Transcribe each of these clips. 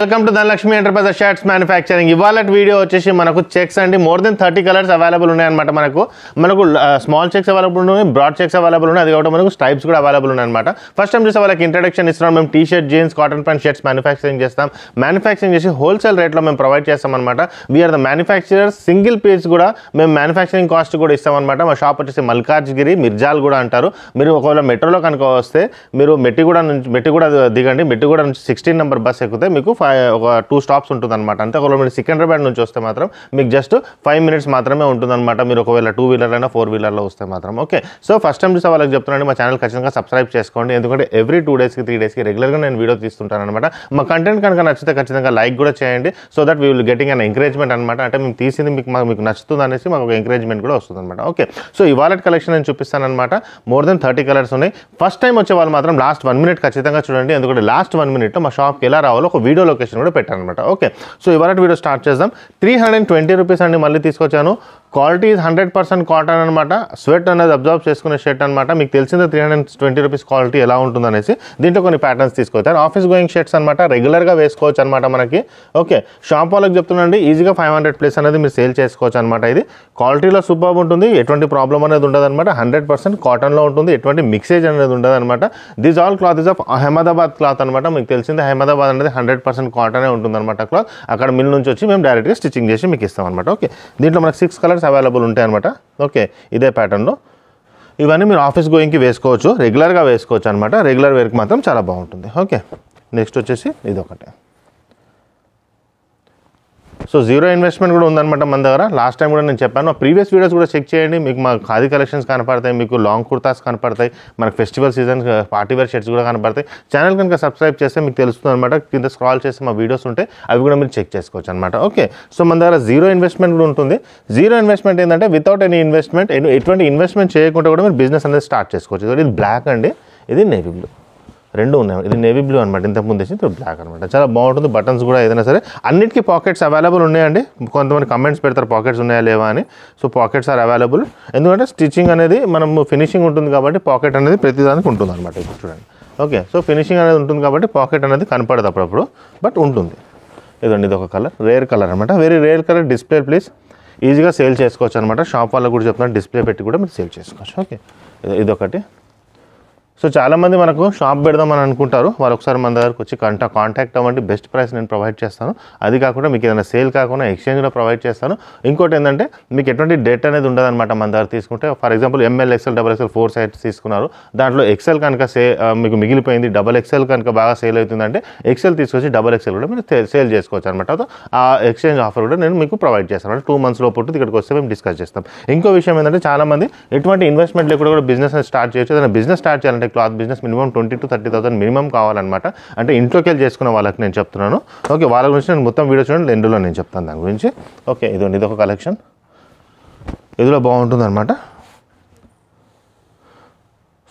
Welcome to Dhanalakshmi enterprises shirts manufacturing. ఇవాళ video వచ్చేసి మనకు చెక్స్ అండి. మోర్ దెన్ 30 కలర్స్ అవైలబుల్ ఉన్నాయన్నమాట. మనకు స్మాల్ చెక్స్ అవైలబుల్ ఉన్నాయి, బ్రాడ్ చెక్స్ అవైలబుల్ ఉన్నాయి, అది కాబట్టి మనకు స్ట్రైప్స్ కూడా అవైలబుల్ ఉన్నాయన్నమాట. ఫస్ట్ టైం చూసే వాళ్ళకి ఇంట్రడక్షన్ ఇస్తున్నాం. మేము T shirt, jeans, cotton pant, shirts manufacturing చేస్తాం. మ్యానుఫ్యాక్చరింగ్ చేసి హోల్సేల్ రేట్లో మేము ప్రొవైడ్ చేస్తాం అనమాట. We're the manufacturers. Single piece కూడా మేము మ్యానుఫ్యాక్చరింగ్ కాస్ట్ కూడా ఇస్తామన్నమాట. మా షాప్ వచ్చేసి మల్కాజ్గిరి, మిర్జాల్గూడ అంటారు. మీరు ఒకవేళ మెట్రోలో కనుక వస్తే మీరు మెట్టిగూడ దిగండి. మెట్టిగూడ నుంచి 16 నెంబర్ బస్ ఎక్కితే మీకు ఒక 2 స్టాప్స్ ఉంటుంది అనమాట. అంతే. ఒకవేళ మీరు సికింద్రాబాద్ నుంచి వస్తే మాత్రం మీకు జస్ట్ 5 మినిట్స్ మాత్రమే ఉంటుందన్నమాట. మీరు ఒకవేళ 2 వీలర్ అయినా 4 వీలర్లో వస్తే మాత్రం. ఓకే. సో ఫస్ట్ టైం చూసే వాళ్ళకి చెప్తున్నాను, మా ఛానల్ ఖచ్చితంగా సబ్స్క్రైబ్ చేసుకోండి. ఎందుకంటే ఎవ్రీ 2 డేస్కి 3 డేస్కి రెగ్యులర్గా నేను వీడియో తీస్తుంటాను అనమాట. మా కంటెంట్ కనుక నచ్చితే ఖచ్చితంగా లైక్ కూడా చేయండి. So that we will getting an encouragement అనమాట. అంటే మేము తీసింది మీకు నచ్చుతుంది అనేసి మాకు ఒక ఎంకరేజ్మెంట్ కూడా వస్తుంది అనమాట. ఓకే. సో ఈ వాలెట్ కలెక్షన్ నేను చూపిస్తాను అనమాట. మోర్ దెన్ 30 కలర్స్ ఉన్నాయి. ఫస్ట్ టైం వచ్చే వాళ్ళు మాత్రం లాస్ట్ 1 మినిట్ ఖచ్చితంగా చూడండి. ఎందుకంటే లాస్ట్ 1 మినిట్లో మా షాప్కి ఎలా రావాలో ఒక వీడియో లొకేషన్ కూడా పెట్టానమాట. ఓకే. సో ఇవాళ వీడియో స్టార్ట్ చేద్దాం. 320 రూపీస్ అండి మళ్ళీ తీసుకొచ్చాను. క్వాలిటీ 100% కాటన్ అనమాట. స్వెట్ అనేది అబ్జర్వ్ చేసుకునే షర్ట్ అనమాట. మీకు తెలిసిందే 320 రూపీస్ క్వాలిటీ ఎలా ఉంటుంది అనేసి. దీంట్లో కొన్ని ప్యాటర్న్స్ తీసుకొచ్చారు. ఆఫీస్ గోయింగ్ షర్ట్స్ అనమాట. రెగ్యులర్గా వేసుకోవచ్చు అనమాట మనకి. ఓకే. షాప్ వాళ్ళకి చెప్తున్నాండి, ఈజీగా 500 ప్లస్ అనేది మీరు సేల్ చేసుకోవచ్చు అనమాట. ఇది క్వాలిటీలో సూపర్ ఉంటుంది. ఎటువంటి ప్రాబ్లం అనేది ఉండదు అనమాట. 100% కాటన్లో ఉంటుంది. ఎటువంటి మిక్సేజ్ అనేది ఉండదు అనమాట. This all cloth is of Ahmedabad cloth అనమాట. మీకు తెలిసిందే అహ్మదాబాద్ అనేది 100% కాటనే ఉంటుంది అనమాట. క్లాత్ అక్కడ మిల్ నుంచి వచ్చి మేము డైరెక్ట్గా స్టిచ్చింగ్ చేసి మీకు ఇస్తాం అనమాట. ఓకే. దీంట్లో మనకు 6 కలర్స్ అవైలబుల్ ఉంటాయి అనమాట. ఓకే. ఇదే ప్యాటర్న్లో ఇవన్నీ మీరు ఆఫీస్ గోయింగ్కి వేసుకోవచ్చు, రెగ్యులర్గా వేసుకోవచ్చు అనమాట. రెగ్యులర్ వేర్కి మాత్రం చాలా బాగుంటుంది. ఓకే. నెక్స్ట్ వచ్చేసి ఇదొకటి. సో జీరో ఇన్వెస్ట్మెంట్ కూడా ఉందన్నమాట మన దగ్గర. లాస్ట్ టైం కూడా నేను చెప్పాను. ప్రీవియస్ వీడియోస్ కూడా చెక్ చేయండి. మీకు మా ఖాదీ కలెక్షన్స్ కనపడతాయి, మీకు లాంగ్ కుర్తాస్ కనపడతాయి, మనకు festival season party wear shirts కూడా కనపడతాయి. ఛానల్ కనుక సబ్స్క్రైబ్ చేస్తే మీకు తెలుస్తుంది అనమాట. కింద స్క్రాల్ చేస్తే మా వీడియోస్ ఉంటాయి, అవి కూడా మీరు చెక్ చేసుకోవచ్చు అనమాట. ఓకే. సో మన దగ్గర జీరో ఇన్వెస్ట్మెంట్ కూడా ఉంటుంది. జీరో ఇన్వెస్ట్మెంట్ ఏంటంటే వితౌట్ ఎనీ ఇన్వెస్ట్మెంట్, ఎటువంటి ఇన్వెస్ట్మెంట్ చేయకుండా కూడా మీరు బిజినెస్ అనేది స్టార్ట్ చేసుకోవచ్చు. ఇది బ్లాక్ అండి, ఇది నేవీ బ్లూ, రెండు ఉన్నాయి. ఇది నేవీ బ్లూ అనమాట. ఇంతకుముందు వేసి ఇప్పుడు బ్లాక్ అనమాట. చాలా బాగుంటుంది. బటన్స్ కూడా ఏదైనా సరే అన్నిటికీ పాకెట్స్ అవైలబుల్ ఉన్నాయండి. కొంతమంది కమెంట్స్ పెడతారు పాకెట్స్ ఉన్నాయా లేవా అని. So pockets are available. ఎందుకంటే స్టిచ్చింగ్ అనేది మనం ఫినిషింగ్ ఉంటుంది కాబట్టి పాకెట్ అనేది ప్రతిదానికి ఉంటుంది అనమాట. ఇప్పుడు చూడండి. ఓకే. సో ఫినిషింగ్ అనేది ఉంటుంది కాబట్టి పాకెట్ అనేది కనపడదు అప్పుడప్పుడు, బట్ ఉంటుంది. ఇదండి, ఇది ఒక కలర్, రేర్ కలర్ అనమాట. Very rare colour. Display please. ఈజీగా సేల్ చేసుకోవచ్చు అనమాట. షాప్ వాళ్ళకు కూడా చెప్తున్నాను, డిస్ప్లే పెట్టి కూడా మీరు సేల్ చేసుకోవచ్చు. ఓకే. ఇదొకటి. సో చాలామంది మనకు షాప్ పెడదామని అనుకుంటారు. వాళ్ళు ఒకసారి మన దగ్గరకు వచ్చి కాంటాక్ట్ అవ్వండి. బెస్ట్ ప్రైస్ నేను ప్రొవైడ్ చేస్తాను. అది కాకుండా మీకు ఏదైనా సేల్ కాకుండా ఎక్స్చేంజ్ కూడా ప్రొవైడ్ చేస్తాను. ఇంకోటి ఏంటంటే మీకు ఎటువంటి డెట్ అనేది ఉండదన్నమాట మన దగ్గర తీసుకుంటే. For example ML, XL, XXL 4 size తీసుకున్నారు. దాంట్లో ఎక్స్ఎల్ కనుక మీకు మిగిలిపోయింది, XXL కనుక బాగా సేల్ అవుతుందంటే ఎక్స్ఎల్ తీసుకొచ్చి XXL కూడా మీరు సేల్ చేసుకోవచ్చు అనమాట. ఆ ఎక్స్చేంజ్ ఆఫర్ కూడా నేను మీకు ప్రొవైడ్ చేస్తాను. అంటే 2 మంత్స్ లోపు ఇక్కడికి వస్తే మేము డిస్కస్ చేస్తాం. ఇంకో విషయం ఏంటంటే చాలామంది ఎటువంటి ఇన్వెస్ట్మెంట్ లేకుండా కూడా బిజినెస్ స్టార్ట్ చేయొచ్చు. ఏదైనా బిజినెస్ స్టార్ట్ చేయాలంటే cloth business minimum 20,000 to 30,000 minimum కావాలన్నమాట. అంటే ఇంట్లోకి వెళ్ళి చేసుకున్న వాళ్ళకి నేను చెప్తున్నాను. ఓకే. వాళ్ళ గురించి నేను మొత్తం వీడియో చూడండి, ఎండులో నేను చెప్తాను దాని గురించి. ఓకే. ఇదొక కలెక్షన్. ఇదిలో బాగుంటుంది అనమాట.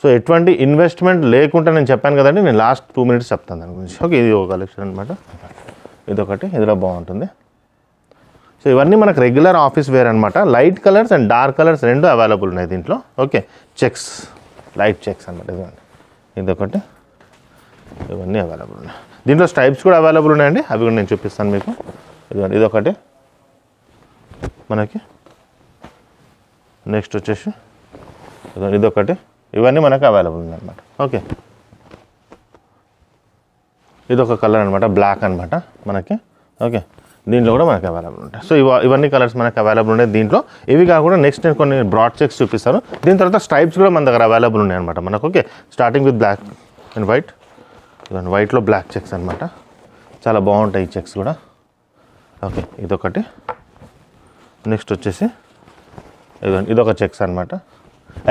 సో ఎటువంటి ఇన్వెస్ట్మెంట్ లేకుండా నేను చెప్పాను కదండి, నేను లాస్ట్ 2 మినిట్స్ చెప్తాను దాని గురించి. ఓకే. ఇది ఒక కలెక్షన్ అనమాట. ఇదొకటి. ఇదిలో బాగుంటుంది. సో ఇవన్నీ మనకు రెగ్యులర్ ఆఫీస్ వేర్ అనమాట. Light colours and dark colours రెండు అవైలబుల్ ఉన్నాయి దీంట్లో. ఓకే. చెక్స్, లైట్ చెక్స్ అనమాట. ఇదొకటి. ఇవన్నీ అవైలబుల్ ఉన్నాయి. దీంట్లో స్ట్రైప్స్ కూడా అవైలబుల్ ఉన్నాయండి, అవి కూడా నేను చూపిస్తాను మీకు. ఇదొకటి మనకి. నెక్స్ట్ వచ్చేసి ఇదొకటి. ఇవన్నీ మనకు అవైలబుల్ ఉన్నాయి అనమాట. ఓకే. ఇదొక కలర్ అనమాట, బ్లాక్ అనమాట మనకి. ఓకే. దీంట్లో కూడా మనకు అవైలబుల్ ఉంటాయి. సో ఇవన్నీ కలర్స్ మనకు అవైలబుల్ ఉన్నాయి దీంట్లో. ఇవి కాకుండా నెక్స్ట్ నేను కొన్ని బ్రాడ్ చెక్స్ చూపిస్తాను. దీని తర్వాత స్ట్రైప్స్ కూడా మన దగ్గర అవైలబుల్ ఉన్నాయి అనమాట మనకు. Okay. Starting with black and white. ఇవన్నీ వైట్లో బ్లాక్ చెక్స్ అనమాట. చాలా బాగుంటాయి ఈ చెక్స్ కూడా. ఓకే. ఇదొకటి. నెక్స్ట్ వచ్చేసి ఇదొక చెక్స్ అనమాట.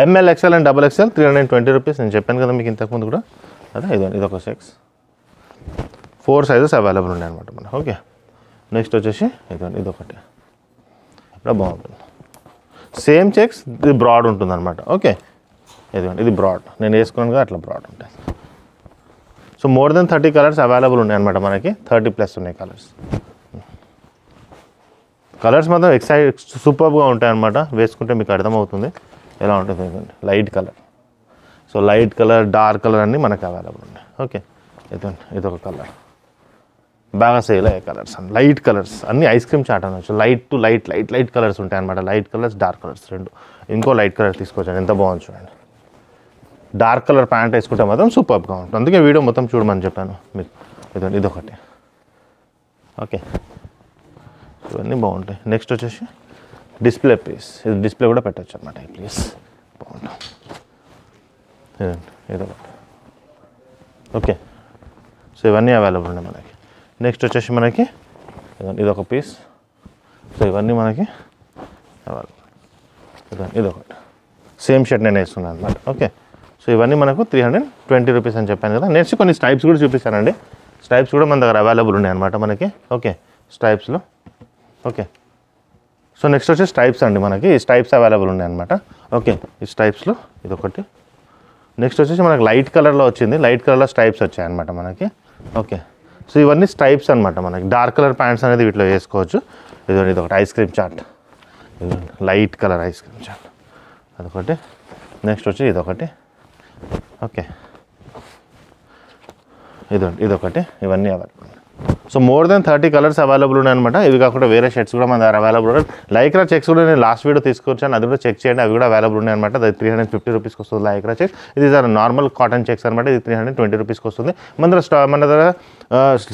ML, XL and XXL 320 rupees. నేను చెప్పాను కదా మీకు ఇంతకుముందు కూడా. అదే ఇదొక చెక్స్. 4 సైజెస్ అవైలబుల్ ఉన్నాయి అనమాట మనకు. ఓకే. నెక్స్ట్ వచ్చేసి ఇదొకటి. ఇక్కడ బాగుంటుంది. సేమ్ చెక్స్, ఇది బ్రాడ్ ఉంటుంది అనమాట. ఓకే. ఇది బ్రాడ్. నేను వేసుకున్నాను కదా, అట్లా బ్రాడ్ ఉంటాయి. So more than 30 colours available ఉన్నాయి అనమాట మనకి. 30 ప్లస్ ఉన్నాయి కలర్స్. కలర్స్ మాత్రం సూపర్గా ఉంటాయి అనమాట. వేసుకుంటే మీకు అర్థమవుతుంది ఎలా ఉంటుంది. Light colour. So light colour, dark colour అన్నీ మనకు అవైలబుల్ ఉన్నాయి. ఓకే. ఇదొక కలర్. బాగా సేల్ అయ్యే కలర్స్ అండి, లైట్ కలర్స్ అన్ని ఐస్ క్రీమ్ చాట్ అనొచ్చు. లైట్ టు లైట్ కలర్స్ ఉంటాయి అనమాట. లైట్ కలర్స్, డార్క్ కలర్స్ రెండు. ఇంకో లైట్ కలర్ తీసుకొచ్చాను, ఎంత బాగుంది చూడండి. డార్క్ కలర్ ప్యాంట్ వేసుకుంటే మాత్రం సూపర్గా ఉంటుంది. అందుకే వీడియో మొత్తం చూడమని చెప్పాను మీకు. ఇదొకటి. ఓకే, ఇవన్నీ బాగుంటాయి. నెక్స్ట్ వచ్చేసి డిస్ప్లే పీస్. ఇది డిస్ప్లే కూడా పెట్టచ్చు అనమాట. ఈ పీస్ బాగుంటుంది. ఇదొకటి. ఓకే, సో ఇవన్నీ అవైలబుల్ ఉన్నాయి మనకి. నెక్స్ట్ వచ్చేసి మనకి ఇదొక పీస్. సో ఇవన్నీ మనకి అవైలబుల్. ఇదొకటి సేమ్ షర్ట్ నేను వేస్తున్నాను అనమాట. ఓకే, సో ఇవన్నీ మనకు 320 రూపీస్ అని చెప్పాను కదా. నెక్స్ట్ కొన్ని స్ట్రైప్స్ కూడా చూపిస్తానండి. స్ట్రైప్స్ కూడా మన దగ్గర అవైలబుల్ ఉన్నాయి అనమాట మనకి. ఓకే, స్ట్రైప్స్లో. ఓకే, సో నెక్స్ట్ వచ్చి స్ట్రైప్స్ అండి మనకి. ఈ స్ట్రైప్స్ అవైలబుల్ ఉన్నాయి అనమాట. ఓకే, ఈ స్ట్రైప్స్లో ఇదొకటి. నెక్స్ట్ వచ్చేసి మనకి లైట్ కలర్లో వచ్చింది. లైట్ కలర్లో స్ట్రైప్స్ వచ్చాయన్నమాట మనకి. ఓకే, సో ఇవన్నీ స్ట్రైప్స్ అనమాట మనకి. డార్క్ కలర్ ప్యాంట్స్ అనేది వీటిలో వేసుకోవచ్చు. ఇదొకటి ఐస్ క్రీమ్ చాట్, లైట్ కలర్ ఐస్ క్రీమ్ చాట్ అదొకటి. నెక్స్ట్ వచ్చి ఇదొకటి. ఓకే, ఇదొకటి. ఇవన్నీ available. So more than 30 colours available ఉన్నాయన్నమాట. ఇవి కాకుండా వేరే షర్ట్స్ కూడా మన దగ్గర అవైలబుల్ ఉన్నాయి. లైక్రా చెక్స్ కూడా నేను లాస్ట్ వీడియో తీసుకొచ్చాను, అది కూడా చెక్ చేయండి. అవి కూడా అవైలబుల్ ఉన్నాయన్నమాట. అది 350 రూపీస్కి వస్తుంది లైక్రా చెక్స్. ఇది నార్మల్ కాటన్ చెక్స్ అనమాట. ఇది 320 రూపీస్కి వస్తుంది. మన దగ్గర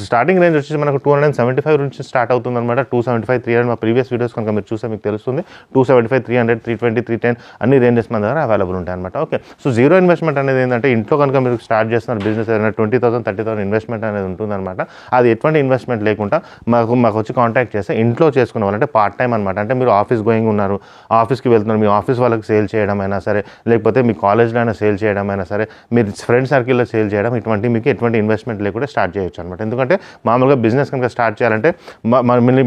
స్టార్టింగ్ రేంజ్ వచ్చేసి మనకు 275 నుంచి స్టార్ట్ అవుతుంది అనమాట. 275, 300 మా ప్రీవియస్ వీడియోస్ కనుక మీరు చూస్తే మీకు తెలుస్తుంది. 275, 300, 320, 310 అన్ని రేంజెస్ మన దగ్గర అవైలబుల్ ఉంటాయి అనమాట. ఓకే, సో జీరో ఇన్వెస్ట్మెంట్ అనేది ఏంటంటే ఇంట్లో కనుక మీరు స్టార్ట్ చేస్తున్నారు బిజినెస్ ఏదైనా 20,000, 30,000 ఇన్వెస్ట్మెంట్ అనేది ఉంటుందన్నమాట. అది ఎటువంటి ఇన్వెస్ట్మెంట్ లేకుండా మాకు వచ్చి కాంటాక్ట్ చేస్తే ఇంట్లో చేసుకునే వాళ్ళంటే పార్ట్ టైం అనమాట. అంటే మీరు ఆఫీస్ గోయింగ్ ఉన్నారు, ఆఫీస్కి వెళ్తున్నారు, మీ ఆఫీస్ వాళ్ళకి సేల్ చేయడం అయినా సరే, లేకపోతే మీ కాలేజ్లో అయినా సేల్ చేయడం అయినా సరే, మీరు ఫ్రెండ్ సర్కిల్లో సేల్ చేయడం, మీకు ఎటువంటి ఇన్వెస్ట్మెంట్ లేకుండా స్టార్ట్ చేయొచ్చు అనమాట. ఎందుకంటే మామూలుగా బిజినెస్ కనుక స్టార్ట్ చేయాలంటే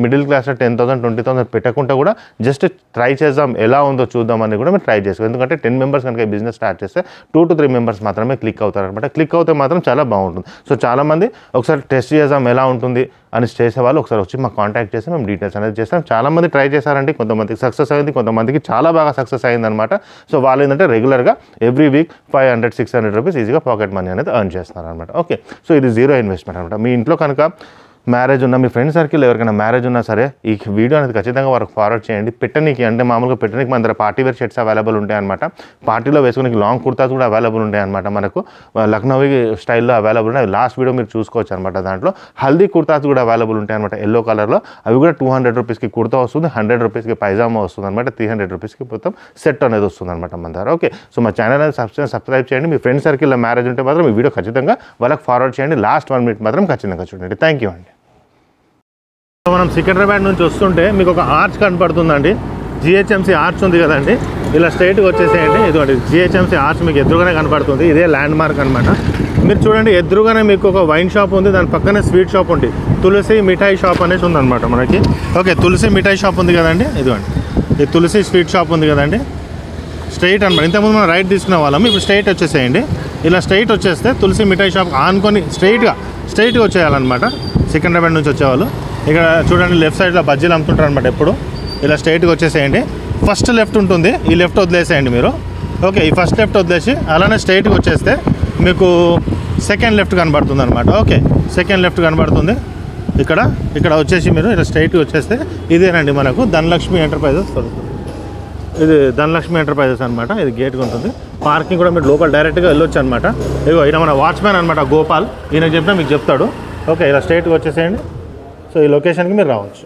మిడిల్ క్లాస్లో 10,000, 20,000 పెట్టకుండా కూడా జస్ట్ ట్రై చేద్దాం, ఎలా ఉందో చూద్దామని కూడా మీరు ట్రై చేసుకోవాలి. ఎందుకంటే 10 మెంబర్స్ కనుక బిజినెస్ స్టార్ట్ చేస్తే 2 to 3 మెంబర్స్ మాత్రమే క్లిక్ అవుతారు అనమాట. క్లిక్ అవుతే మాత్రం చాలా బాగుంటుంది. సో చాలామంది ఒకసారి టెస్ట్ చేద్దాం ఎలా ఉంటుంది అని చేసేవాళ్ళు ఒకసారి వచ్చి మాకు కాంటాక్ట్ చేసి మేము డీటెయిల్స్ అనేది చేస్తాం. చాలామంది ట్రై చేశారంటే కొంతమందికి సక్సెస్ అయింది, కొంతమందికి చాలా బాగా సక్సెస్ అయిందనమాట. సో వాళ్ళు ఏంటంటే రెగ్యులర్గా ఎవ్రీ వీక్ 500, 600 రూపీస్ ఈజీగా పాకెట్ మనీ అనేది ఎర్న్ చేస్తున్నారు అనమాట. ఓకే, సో ఇది జీరో ఇన్వెస్ట్మెంట్ అనమాట. మీ ఇంట్లో కనుక మ్యారేజ్ ఉన్నా, మీ ఫ్రెండ్ సర్కిల్ ఎవరికైనా మ్యారేజ్ ఉన్నా సరే ఈ వీడియో అనేది ఖచ్చితంగా వారికి ఫార్వర్డ్ చేయండి. పెట్టనీకి అంటే మామూలుగా పెట్టనీకి మన దగ్గర పార్టీ వేర్ షర్ట్స్ అవైలబుల్ ఉంటాయి అనమాట. పార్టీలో వేసుకునే లాంగ్ కుర్తాస్ కూడా అవైలబుల్ ఉంటాయి అనమాట. మనకు లక్నోవి స్టైల్లో అవైలబుల్ ఉన్నాయి. లాస్ట్ వీడియో మీరు చూసుకోవచ్చు అనమాట. దాంట్లో హల్దీ కుర్తాస్ కూడా అవైలబుల్ ఉంటాయి అనమాట. ఎల్లో కలర్లో అవి కూడా 200 రూపీస్కి కుర్తా వస్తుంది, 100 రూపీస్కి పైజామా వస్తుంది అనమాట. 300 రూపీస్కి మొత్తం సెట్ అనేది వస్తుంది అనమాట మన దగ్గర. ఓకే, సో మా ఛానల్ అనేది సబ్స్క్రైబ్ చేయండి. మీ ఫ్రెండ్ సర్కిల్లో మ్యారేజ్ ఉంటే మాత్రం ఈ వీడియో ఖచ్చితంగా వాళ్ళకి ఫార్వర్డ్ చేయండి. లాస్ట్ 1 మినిట్ మాత్రం ఖచ్చితంగా చూడండి. థ్యాంక్ యూ అండి. మనం సికింద్రాబాద్ నుంచి వస్తుంటే మీకు ఒక ఆర్చ్ కనపడుతుందండి. జిహెచ్ఎంసీ ఆర్చ్ ఉంది కదండి, ఇలా స్ట్రైట్గా వచ్చేసేయండి. ఇదిగోండి జిహెచ్ఎంసీ ఆర్చ్ మీకు ఎదురుగానే కనపడుతుంది. ఇదే ల్యాండ్ మార్క్ అనమాట. మీరు చూడండి, ఎదురుగానే మీకు ఒక వైన్ షాప్ ఉంది, దాని పక్కనే స్వీట్ షాప్ ఉంది. తులసి మిఠాయి షాప్ అనేసి ఉందన్నమాట మనకి. ఓకే, తులసి మిఠాయి షాప్ ఉంది కదండి. ఇదిగోండి ఈ తులసి స్వీట్ షాప్ ఉంది కదండి. స్ట్రైట్ అనమాట. ఇంతకుముందు మనం రైట్ తీసుకునే వాళ్ళం, ఇప్పుడు స్ట్రైట్ వచ్చేసేయండి. ఇలా స్ట్రైట్ వచ్చేస్తే తులసి మిఠాయి షాప్ ఆనుకొని స్ట్రైట్గా వచ్చేయాలన్నమాట. సికింద్రాబాద్ నుంచి వచ్చేవాళ్ళు ఇక్కడ చూడండి లెఫ్ట్ సైడ్లో బజ్జీలు అమ్ముతుంటారు అనమాట. ఎప్పుడు ఇలా స్ట్రైట్గా వచ్చేసేయండి. ఫస్ట్ లెఫ్ట్ ఉంటుంది, ఈ లెఫ్ట్ వదిలేసేయండి మీరు. ఓకే, ఈ ఫస్ట్ లెఫ్ట్ వదిలేసి అలానే స్ట్రైట్గా వచ్చేస్తే మీకు సెకండ్ లెఫ్ట్ కనబడుతుంది అనమాట. ఓకే, సెకండ్ లెఫ్ట్ కనబడుతుంది. ఇక్కడ వచ్చేసి మీరు ఇలా స్ట్రైట్గా వచ్చేస్తే ఇదేనండి మనకు ధనలక్ష్మి ఎంటర్ప్రైజెస్. ఇది ధనలక్ష్మి ఎంటర్ప్రైజెస్ అనమాట. ఇది గేట్గా ఉంటుంది. పార్కింగ్ కూడా మీరు లోపల డైరెక్ట్గా వెళ్ళొచ్చు అనమాట. ఇగో ఈయన మన వాచ్మ్యాన్ అనమాట, గోపాల్. ఈయనకు చెప్పినా మీకు చెప్తాడు. ఓకే, ఇలా స్ట్రైట్గా వచ్చేసేయండి. సో ఈ లొకేషన్కి మీరు రావచ్చు.